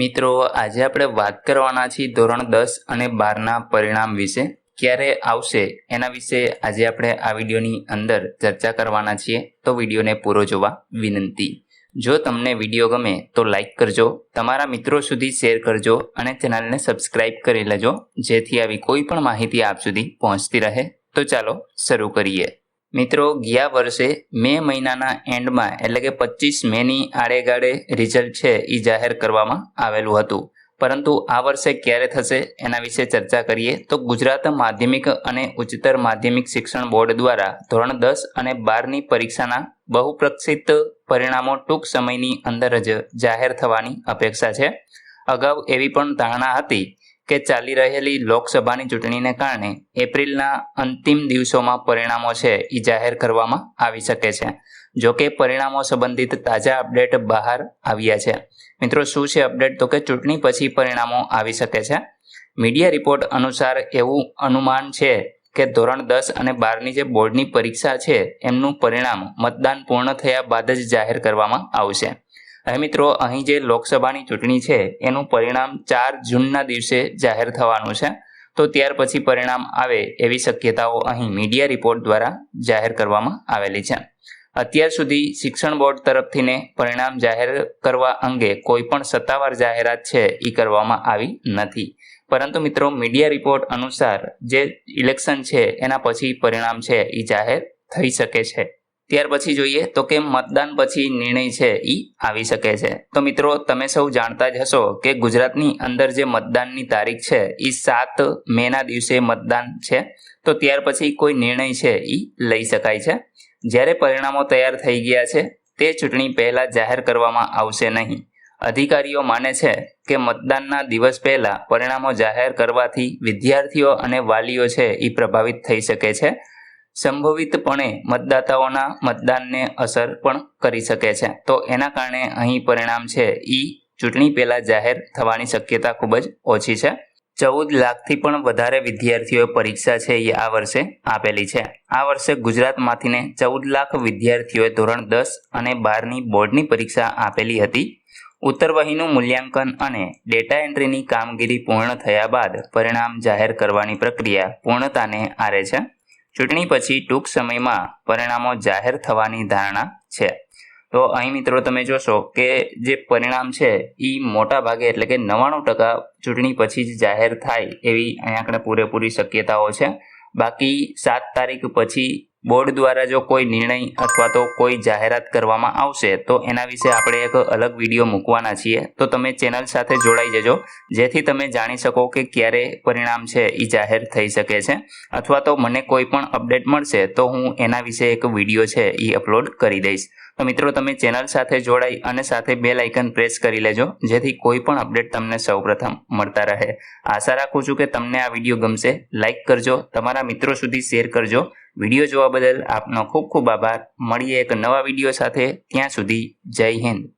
મિત્રો, આજે આપણે વાત કરવાના છીએ ધોરણ 10 અને 12ના પરિણામ વિશે. ક્યારે આવશે એના વિશે આજે આપણે આ વિડીયોની અંદર ચર્ચા કરવાના છીએ, તો વિડીયોને પૂરો જોવા વિનંતી. જો તમને વિડીયો ગમે તો લાઈક કરજો, તમારા મિત્રો સુધી શેર કરજો અને ચેનલને સબસ્ક્રાઈબ કરી લેજો, જેથી આવી કોઈ પણ માહિતી આપ સુધી પહોંચતી રહે. તો ચાલો શરૂ કરીએ. મિત્રો, ગયા વર્ષે મે મહિનાના એન્ડમાં એટલે કે 25 મેની આડેગાળે રિઝલ્ટ છે એ જાહેર કરવામાં આવેલું હતું, પરંતુ આ વર્ષે ક્યારે થશે એના વિશે ચર્ચા કરીએ. તો ગુજરાત માધ્યમિક અને ઉચ્ચતર માધ્યમિક શિક્ષણ બોર્ડ દ્વારા ધોરણ 10 અને 12ની પરીક્ષાના બહુપ્રક્ષિત પરિણામો ટૂંક સમયની અંદર જ જાહેર થવાની અપેક્ષા છે. અગાઉ એવી પણ ધારણા હતી કે ચાલી રહેલી લોકસભાની ચૂંટણીને કારણે એપ્રિલના અંતિમ દિવસોમાં પરિણામો છે એ જાહેર કરવામાં આવી શકે છે. જો કે પરિણામો સંબંધિત તાજા અપડેટ બહાર આવ્યા છે. મિત્રો, શું છે અપડેટ? તો કે ચૂંટણી પછી પરિણામો આવી શકે છે. મીડિયા રિપોર્ટ અનુસાર એવું અનુમાન છે કે ધોરણ 10 અને 12ની જે બોર્ડની પરીક્ષા છે એમનું પરિણામ મતદાન પૂર્ણ થયા બાદ જ જાહેર કરવામાં આવશે. હવે મિત્રો, અહીં જે લોકસભાની ચૂંટણી છે એનું પરિણામ 4 જૂનના દિવસે જાહેર થવાનું છે. તો ત્યાર પછી પરિણામ આવે એવી શક્યતાઓ અહીં મીડિયા રિપોર્ટ દ્વારા જાહેર કરવામાં આવેલી છે. અત્યાર સુધી શિક્ષણ બોર્ડ તરફથીને પરિણામ જાહેર કરવા અંગે કોઈ પણ સત્તાવાર જાહેરાત છે એ કરવામાં આવી નથી. પરંતુ મિત્રો, મીડિયા રિપોર્ટ અનુસાર જે ઇલેક્શન છે એના પછી પરિણામ છે એ જાહેર થઈ શકે છે. ત્યાર પછી જોઈએ તો કે મતદાન પછી નિર્ણય છે એ આવી શકે છે. તો મિત્રો, તમે સૌ જાણતા જ હશો કે ગુજરાતની અંદર જે મતદાનની તારીખ છે એ 7 મેના દિવસે મતદાન છે. તો ત્યાર પછી કોઈ નિર્ણય છે એ લઈ શકાય છે. જ્યારે પરિણામો તૈયાર થઈ ગયા છે તે ચૂંટણી પહેલા જાહેર કરવામાં આવશે નહીં. અધિકારીઓ માને છે કે મતદાનના દિવસ પહેલા પરિણામો જાહેર કરવાથી વિદ્યાર્થીઓ અને વાલીઓ છે એ પ્રભાવિત થઈ શકે છે. સંભવિતપણે મતદાતાઓના મતદાનને અસર પણ કરી શકે છે. તો એના કારણે અહીં પરિણામ છે એ ચૂંટણી પહેલા જાહેર થવાની શક્યતા ખૂબ જ ઓછી છે. 14 લાખથી પણ વધારે વિદ્યાર્થીઓએ પરીક્ષા છે એ આ વર્ષે આપેલી છે. આ વર્ષે ગુજરાતમાંથીને 14 લાખ વિદ્યાર્થીઓએ ધોરણ 10 અને 12ની બોર્ડની પરીક્ષા આપેલી હતી. ઉત્તરવહીનું મૂલ્યાંકન અને ડેટા એન્ટ્રીની કામગીરી પૂર્ણ થયા બાદ પરિણામ જાહેર કરવાની પ્રક્રિયા પૂર્ણતાને આરે છે. ચૂંટણી પછી ટૂંક સમયમાં પરિણામો જાહેર થવાની ધારણા છે. તો અહીં મિત્રો તમે જોશો કે જે પરિણામ છે એ મોટા ભાગે એટલે કે 99% ચૂંટણી પછી જ જાહેર થાય એવી અહીં આપણે પૂરેપૂરી શક્યતાઓ છે. બાકી 7 તારીખ પછી બોર્ડ દ્વારા જો કોઈ નિર્ણય અથવા તો કોઈ જાહેરાત કરવામાં આવશે તો એના વિશે આપણે એક અલગ વિડીયો મૂકવાના છીએ. તો તમે ચેનલ સાથે જોડાઈ જજો, જેથી તમે જાણી શકો કે ક્યારે પરિણામ છે એ જાહેર થઈ શકે છે. અથવા તો મને કોઈ પણ અપડેટ મળશે તો હું એના વિશે એક વિડીયો છે એ અપલોડ કરી દઈશ. તો મિત્રો, તમે ચેનલ સાથે જોડાઈ અને સાથે બેલ આઇકન પ્રેસ કરી લેજો, જેથી કોઈ પણ અપડેટ તમને સૌપ્રથમ મળતા રહે. આશા રાખું છું કે તમને આ વિડીયો ગમશે. લાઈક કરજો, તમારા મિત્રો સુધી શેર કરજો. વિડીયો જોવા બદલ આપનો ખૂબ ખૂબ આભાર. મળીએ એક નવા વિડીયો સાથે. ત્યાં સુધી જય હિન્દ.